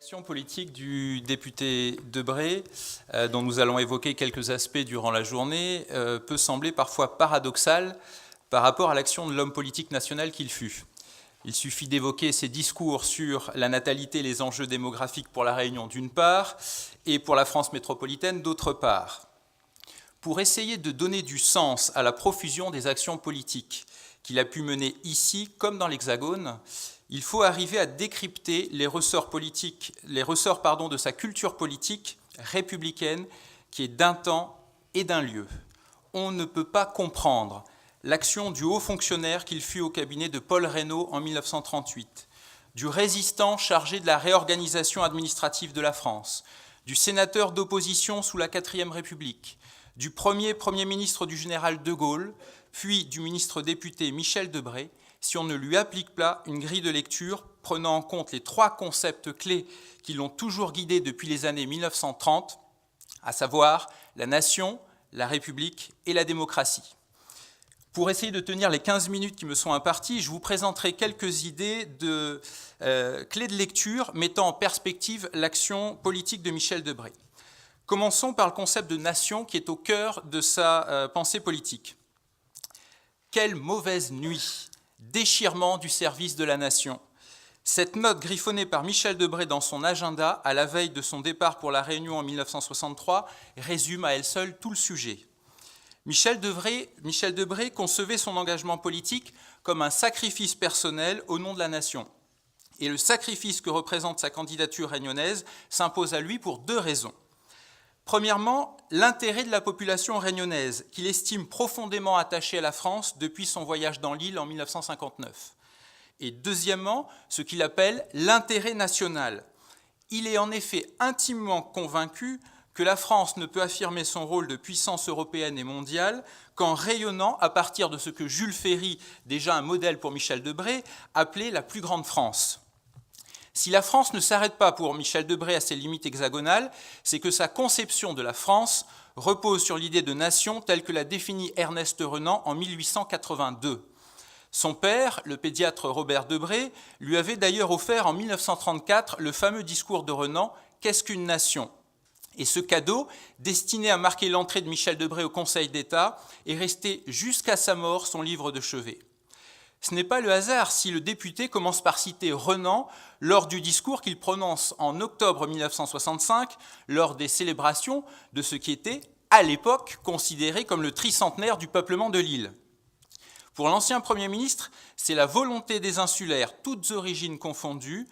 L'action politique du député Debré, dont nous allons évoquer quelques aspects durant la journée, peut sembler parfois paradoxale par rapport à l'action de l'homme politique national qu'il fut. Il suffit d'évoquer ses discours sur la natalité et les enjeux démographiques pour la Réunion d'une part, et pour la France métropolitaine d'autre part. Pour essayer de donner du sens à la profusion des actions politiques qu'il a pu mener ici comme dans l'Hexagone, il faut arriver à décrypter les ressorts de sa culture politique républicaine qui est d'un temps et d'un lieu. On ne peut pas comprendre l'action du haut fonctionnaire qu'il fut au cabinet de Paul Reynaud en 1938, du résistant chargé de la réorganisation administrative de la France, du sénateur d'opposition sous la 4e République, du Premier ministre du général de Gaulle, puis du ministre député Michel Debré, si on ne lui applique pas une grille de lecture prenant en compte les 3 concepts clés qui l'ont toujours guidé depuis les années 1930, à savoir la nation, la République et la démocratie. Pour essayer de tenir les 15 minutes qui me sont imparties, je vous présenterai quelques idées de clés de lecture mettant en perspective l'action politique de Michel Debré. Commençons par le concept de nation qui est au cœur de sa pensée politique. Quelle mauvaise nuit! Déchirement du service de la nation. Cette note griffonnée par Michel Debré dans son agenda à la veille de son départ pour la Réunion en 1963 résume à elle seule tout le sujet. Michel Debré concevait son engagement politique comme un sacrifice personnel au nom de la nation. Et le sacrifice que représente sa candidature réunionnaise s'impose à lui pour 2 raisons. Premièrement, l'intérêt de la population réunionnaise, qu'il estime profondément attachée à la France depuis son voyage dans l'île en 1959. Et deuxièmement, ce qu'il appelle l'intérêt national. Il est en effet intimement convaincu que la France ne peut affirmer son rôle de puissance européenne et mondiale qu'en rayonnant à partir de ce que Jules Ferry, déjà un modèle pour Michel Debré, appelait la plus grande France. Si la France ne s'arrête pas pour Michel Debré à ses limites hexagonales, c'est que sa conception de la France repose sur l'idée de nation telle que l'a définie Ernest Renan en 1882. Son père, le pédiatre Robert Debré, lui avait d'ailleurs offert en 1934 le fameux discours de Renan « Qu'est-ce qu'une nation ?» Et ce cadeau, destiné à marquer l'entrée de Michel Debré au Conseil d'État, est resté jusqu'à sa mort son livre de chevet. Ce n'est pas le hasard si le député commence par citer Renan lors du discours qu'il prononce en octobre 1965 lors des célébrations de ce qui était, à l'époque, considéré comme le tricentenaire du peuplement de l'île. Pour l'ancien Premier ministre, c'est la volonté des insulaires, toutes origines confondues,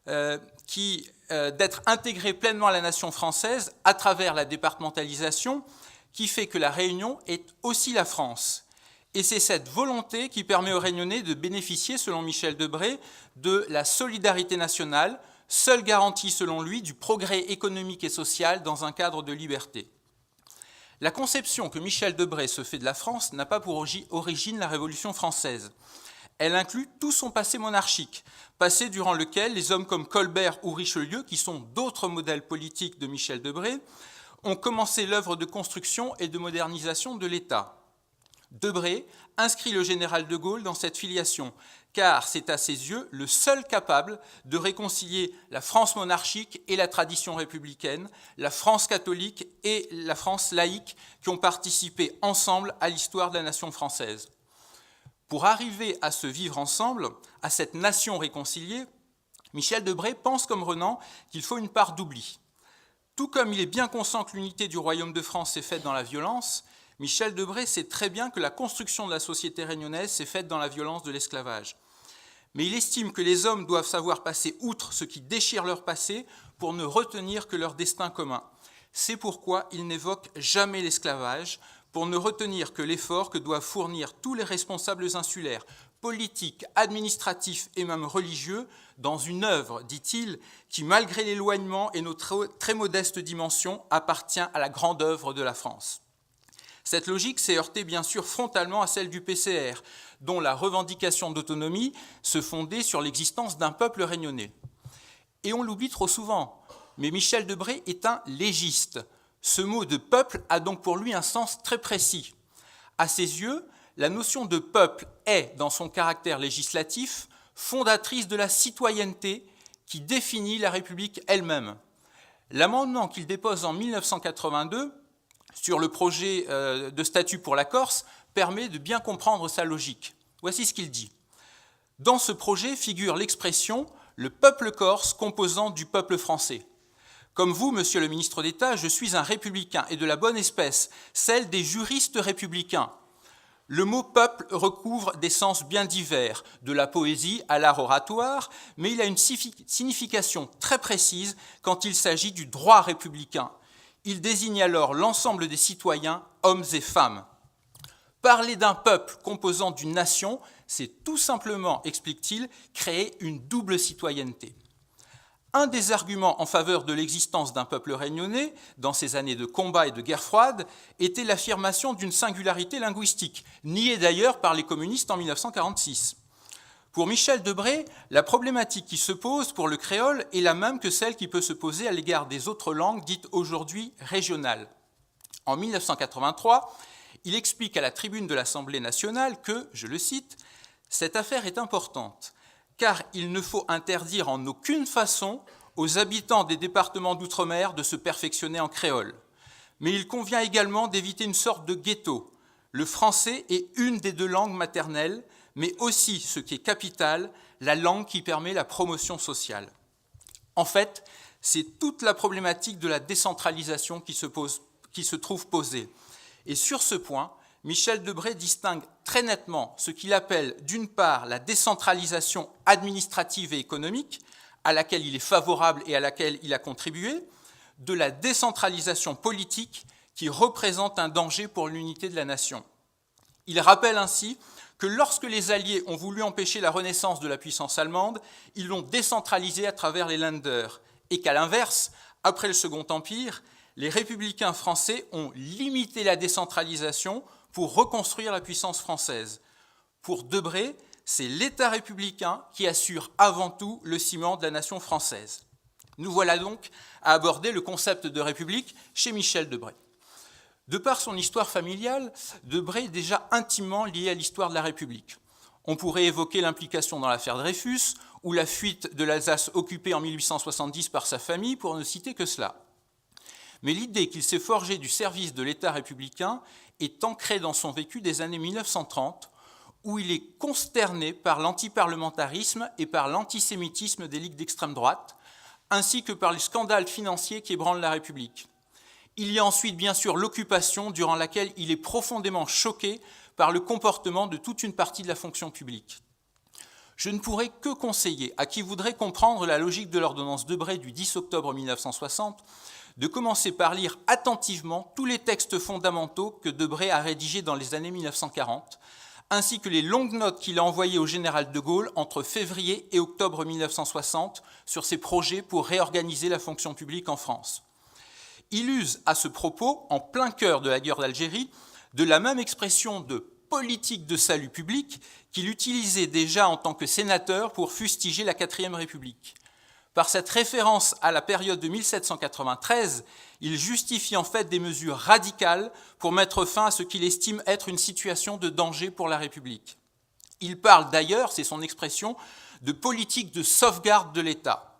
d'être intégrés pleinement à la nation française à travers la départementalisation qui fait que la Réunion est aussi la France. Et c'est cette volonté qui permet aux Réunionnais de bénéficier, selon Michel Debré, de la solidarité nationale, seule garantie, selon lui, du progrès économique et social dans un cadre de liberté. La conception que Michel Debré se fait de la France n'a pas pour origine la Révolution française. Elle inclut tout son passé monarchique, passé durant lequel les hommes comme Colbert ou Richelieu, qui sont d'autres modèles politiques de Michel Debré, ont commencé l'œuvre de construction et de modernisation de l'État. Debré inscrit le général de Gaulle dans cette filiation, car c'est à ses yeux le seul capable de réconcilier la France monarchique et la tradition républicaine, la France catholique et la France laïque qui ont participé ensemble à l'histoire de la nation française. Pour arriver à ce vivre ensemble, à cette nation réconciliée, Michel Debré pense comme Renan qu'il faut une part d'oubli. Tout comme il est bien conscient que l'unité du royaume de France s'est faite dans la violence, Michel Debré sait très bien que la construction de la société réunionnaise s'est faite dans la violence de l'esclavage. Mais il estime que les hommes doivent savoir passer outre ce qui déchire leur passé pour ne retenir que leur destin commun. C'est pourquoi il n'évoque jamais l'esclavage, pour ne retenir que l'effort que doivent fournir tous les responsables insulaires, politiques, administratifs et même religieux, dans une œuvre, dit-il, qui, malgré l'éloignement et nos très modestes dimensions, appartient à la grande œuvre de la France. Cette logique s'est heurtée bien sûr frontalement à celle du PCR, dont la revendication d'autonomie se fondait sur l'existence d'un peuple réunionnais. Et on l'oublie trop souvent, mais Michel Debré est un légiste. Ce mot de peuple a donc pour lui un sens très précis. À ses yeux, la notion de peuple est, dans son caractère législatif, fondatrice de la citoyenneté qui définit la République elle-même. L'amendement qu'il dépose en 1982 sur le projet de statut pour la Corse permet de bien comprendre sa logique. Voici ce qu'il dit. Dans ce projet figure l'expression « le peuple corse composant du peuple français ». Comme vous, monsieur le ministre d'État, je suis un républicain et de la bonne espèce, celle des juristes républicains. Le mot « peuple » recouvre des sens bien divers, de la poésie à l'art oratoire, mais il a une signification très précise quand il s'agit du droit républicain. Il désigne alors l'ensemble des citoyens, hommes et femmes. Parler d'un peuple composant d'une nation, c'est tout simplement, explique-t-il, créer une double citoyenneté. Un des arguments en faveur de l'existence d'un peuple réunionnais, dans ces années de combat et de guerre froide, était l'affirmation d'une singularité linguistique, niée d'ailleurs par les communistes en 1946. Pour Michel Debré, la problématique qui se pose pour le créole est la même que celle qui peut se poser à l'égard des autres langues dites aujourd'hui régionales. En 1983, il explique à la tribune de l'Assemblée nationale que, je le cite, « cette affaire est importante, car il ne faut interdire en aucune façon aux habitants des départements d'outre-mer de se perfectionner en créole. Mais il convient également d'éviter une sorte de ghetto. Le français est une des 2 langues maternelles, mais aussi, ce qui est capital, la langue qui permet la promotion sociale. » En fait, c'est toute la problématique de la décentralisation qui se trouve posée. Et sur ce point, Michel Debré distingue très nettement ce qu'il appelle d'une part la décentralisation administrative et économique, à laquelle il est favorable et à laquelle il a contribué, de la décentralisation politique qui représente un danger pour l'unité de la nation. Il rappelle ainsi que lorsque les Alliés ont voulu empêcher la renaissance de la puissance allemande, ils l'ont décentralisée à travers les Länder, et qu'à l'inverse, après le Second Empire, les républicains français ont limité la décentralisation pour reconstruire la puissance française. Pour Debré, c'est l'État républicain qui assure avant tout le ciment de la nation française. Nous voilà donc à aborder le concept de république chez Michel Debré. De par son histoire familiale, Debré est déjà intimement lié à l'histoire de la République. On pourrait évoquer l'implication dans l'affaire Dreyfus ou la fuite de l'Alsace occupée en 1870 par sa famille, pour ne citer que cela. Mais l'idée qu'il s'est forgé du service de l'État républicain est ancrée dans son vécu des années 1930, où il est consterné par l'antiparlementarisme et par l'antisémitisme des ligues d'extrême droite, ainsi que par les scandales financiers qui ébranlent la République. Il y a ensuite bien sûr l'occupation, durant laquelle il est profondément choqué par le comportement de toute une partie de la fonction publique. Je ne pourrais que conseiller à qui voudrait comprendre la logique de l'ordonnance Debré du 10 octobre 1960 de commencer par lire attentivement tous les textes fondamentaux que Debré a rédigés dans les années 1940, ainsi que les longues notes qu'il a envoyées au général de Gaulle entre février et octobre 1960 sur ses projets pour réorganiser la fonction publique en France. Il use à ce propos, en plein cœur de la guerre d'Algérie, de la même expression de politique de salut public qu'il utilisait déjà en tant que sénateur pour fustiger la 4e République. Par cette référence à la période de 1793, il justifie en fait des mesures radicales pour mettre fin à ce qu'il estime être une situation de danger pour la République. Il parle d'ailleurs, c'est son expression, de politique de sauvegarde de l'État.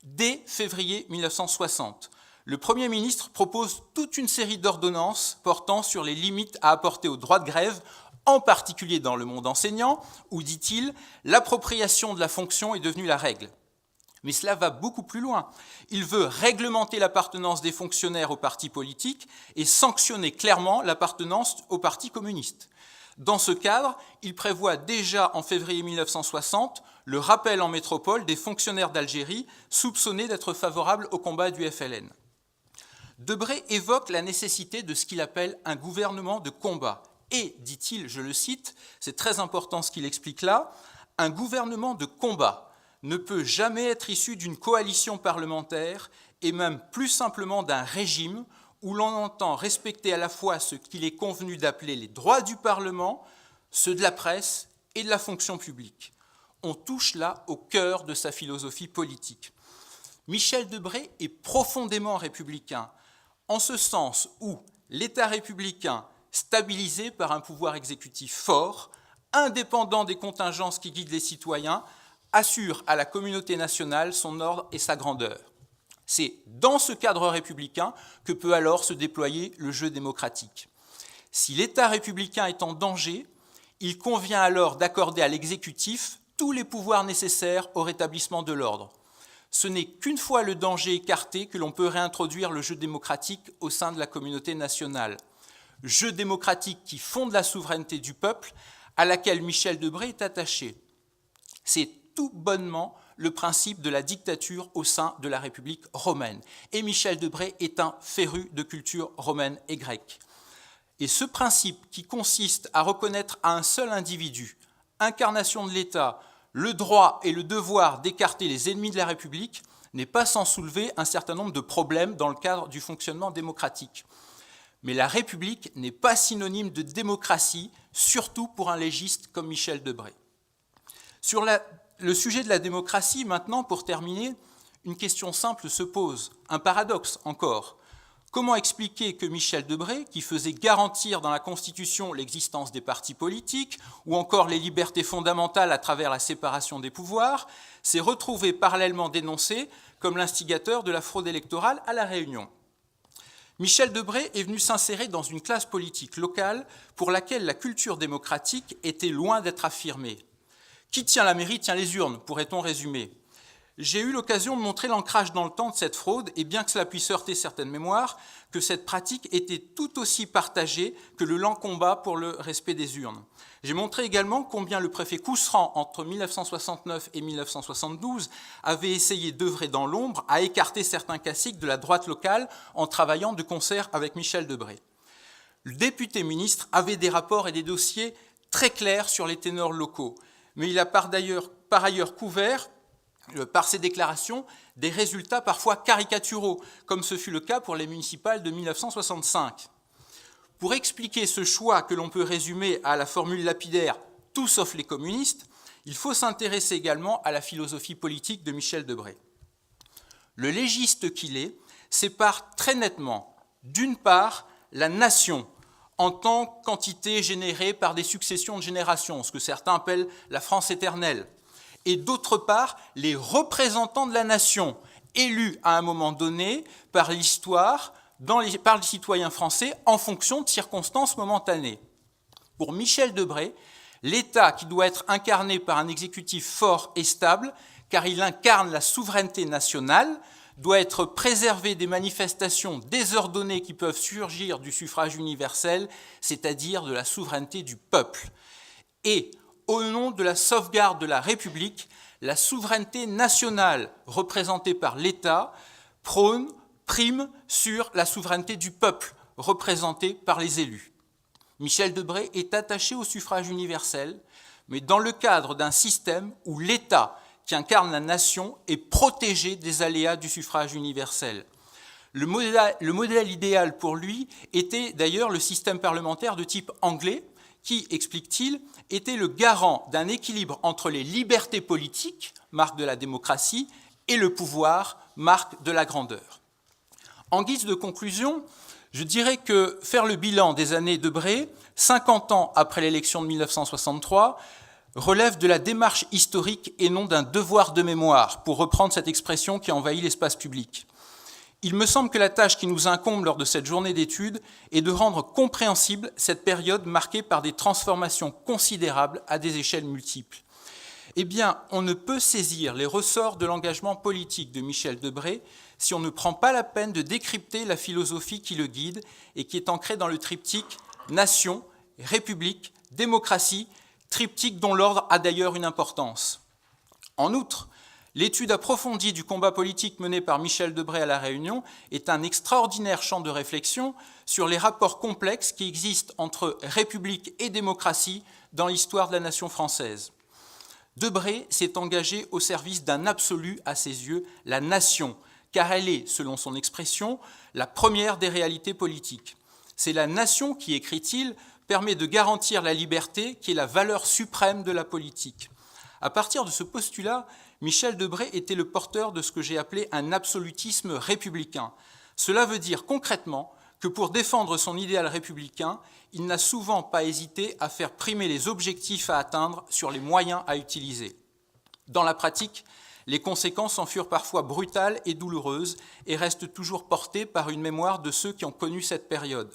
Dès février 1960, le Premier ministre propose toute une série d'ordonnances portant sur les limites à apporter au droit de grève, en particulier dans le monde enseignant, où, dit-il, l'appropriation de la fonction est devenue la règle. Mais cela va beaucoup plus loin. Il veut réglementer l'appartenance des fonctionnaires au parti politique et sanctionner clairement l'appartenance au parti communiste. Dans ce cadre, il prévoit déjà en février 1960 le rappel en métropole des fonctionnaires d'Algérie soupçonnés d'être favorables au combat du FLN. Debré évoque la nécessité de ce qu'il appelle un gouvernement de combat. Et, dit-il, je le cite, c'est très important ce qu'il explique là, un gouvernement de combat ne peut jamais être issu d'une coalition parlementaire et même plus simplement d'un régime où l'on entend respecter à la fois ce qu'il est convenu d'appeler les droits du Parlement, ceux de la presse et de la fonction publique. On touche là au cœur de sa philosophie politique. Michel Debré est profondément républicain, en ce sens où l'État républicain, stabilisé par un pouvoir exécutif fort, indépendant des contingences qui guident les citoyens, assure à la communauté nationale son ordre et sa grandeur. C'est dans ce cadre républicain que peut alors se déployer le jeu démocratique. Si l'État républicain est en danger, il convient alors d'accorder à l'exécutif tous les pouvoirs nécessaires au rétablissement de l'ordre. Ce n'est qu'une fois le danger écarté que l'on peut réintroduire le jeu démocratique au sein de la communauté nationale. Jeu démocratique qui fonde la souveraineté du peuple, à laquelle Michel Debré est attaché. C'est tout bonnement le principe de la dictature au sein de la République romaine. Et Michel Debré est un féru de culture romaine et grecque. Et ce principe qui consiste à reconnaître à un seul individu, incarnation de l'État, le droit et le devoir d'écarter les ennemis de la République, n'est pas sans soulever un certain nombre de problèmes dans le cadre du fonctionnement démocratique. Mais la République n'est pas synonyme de démocratie, surtout pour un légiste comme Michel Debré. Sur le sujet de la démocratie, maintenant, pour terminer, une question simple se pose, un paradoxe encore. Comment expliquer que Michel Debré, qui faisait garantir dans la Constitution l'existence des partis politiques ou encore les libertés fondamentales à travers la séparation des pouvoirs, s'est retrouvé parallèlement dénoncé comme l'instigateur de la fraude électorale à La Réunion ? Michel Debré est venu s'insérer dans une classe politique locale pour laquelle la culture démocratique était loin d'être affirmée. Qui tient la mairie tient les urnes, pourrait-on résumer. J'ai eu l'occasion de montrer l'ancrage dans le temps de cette fraude, et bien que cela puisse heurter certaines mémoires, que cette pratique était tout aussi partagée que le lent combat pour le respect des urnes. J'ai montré également combien le préfet Cousseran, entre 1969 et 1972, avait essayé d'œuvrer dans l'ombre à écarter certains caciques de la droite locale en travaillant de concert avec Michel Debré. Le député ministre avait des rapports et des dossiers très clairs sur les ténors locaux, mais il a par ailleurs couvert par ses déclarations des résultats parfois caricaturaux, comme ce fut le cas pour les municipales de 1965. Pour expliquer ce choix que l'on peut résumer à la formule lapidaire « tout sauf les communistes », il faut s'intéresser également à la philosophie politique de Michel Debré. Le légiste qu'il est sépare très nettement, d'une part, la nation en tant qu'entité générée par des successions de générations, ce que certains appellent la France éternelle, et d'autre part, les représentants de la nation, élus à un moment donné par l'histoire, par les citoyens français, en fonction de circonstances momentanées. Pour Michel Debré, l'État, qui doit être incarné par un exécutif fort et stable, car il incarne la souveraineté nationale, doit être préservé des manifestations désordonnées qui peuvent surgir du suffrage universel, c'est-à-dire de la souveraineté du peuple. Et, au nom de la sauvegarde de la République, la souveraineté nationale représentée par l'État prime sur la souveraineté du peuple représentée par les élus. Michel Debré est attaché au suffrage universel, mais dans le cadre d'un système où l'État, qui incarne la nation, est protégé des aléas du suffrage universel. Le modèle idéal pour lui était d'ailleurs le système parlementaire de type anglais, qui, explique-t-il, était le garant d'un équilibre entre les libertés politiques, marque de la démocratie, et le pouvoir, marque de la grandeur. En guise de conclusion, je dirais que faire le bilan des années Debré, 50 ans après l'élection de 1963, relève de la démarche historique et non d'un devoir de mémoire, pour reprendre cette expression qui envahit l'espace public. Il me semble que la tâche qui nous incombe lors de cette journée d'études est de rendre compréhensible cette période marquée par des transformations considérables à des échelles multiples. Eh bien, on ne peut saisir les ressorts de l'engagement politique de Michel Debré si on ne prend pas la peine de décrypter la philosophie qui le guide et qui est ancrée dans le triptyque nation, république, démocratie, triptyque dont l'ordre a d'ailleurs une importance. En outre, l'étude approfondie du combat politique mené par Michel Debré à La Réunion est un extraordinaire champ de réflexion sur les rapports complexes qui existent entre république et démocratie dans l'histoire de la nation française. Debré s'est engagé au service d'un absolu à ses yeux, la nation, car elle est, selon son expression, la première des réalités politiques. C'est la nation qui, écrit-il, permet de garantir la liberté qui est la valeur suprême de la politique. À partir de ce postulat, Michel Debré était le porteur de ce que j'ai appelé un absolutisme républicain. Cela veut dire concrètement que pour défendre son idéal républicain, il n'a souvent pas hésité à faire primer les objectifs à atteindre sur les moyens à utiliser. Dans la pratique, les conséquences en furent parfois brutales et douloureuses et restent toujours portées par une mémoire de ceux qui ont connu cette période.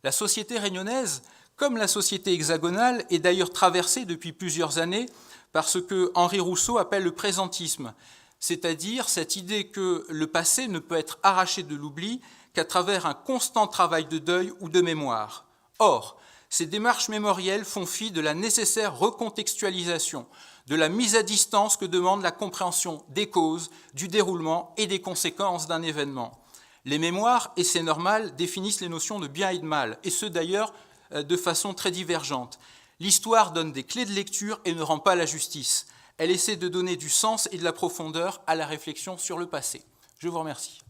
La société réunionnaise, comme la société hexagonale, est d'ailleurs traversée depuis plusieurs années par ce que Henri Rousseau appelle le présentisme, c'est-à-dire cette idée que le passé ne peut être arraché de l'oubli qu'à travers un constant travail de deuil ou de mémoire. Or, ces démarches mémorielles font fi de la nécessaire recontextualisation, de la mise à distance que demande la compréhension des causes, du déroulement et des conséquences d'un événement. Les mémoires, et c'est normal, définissent les notions de bien et de mal, et ce d'ailleurs de façon très divergente. L'histoire donne des clés de lecture et ne rend pas la justice. Elle essaie de donner du sens et de la profondeur à la réflexion sur le passé. Je vous remercie.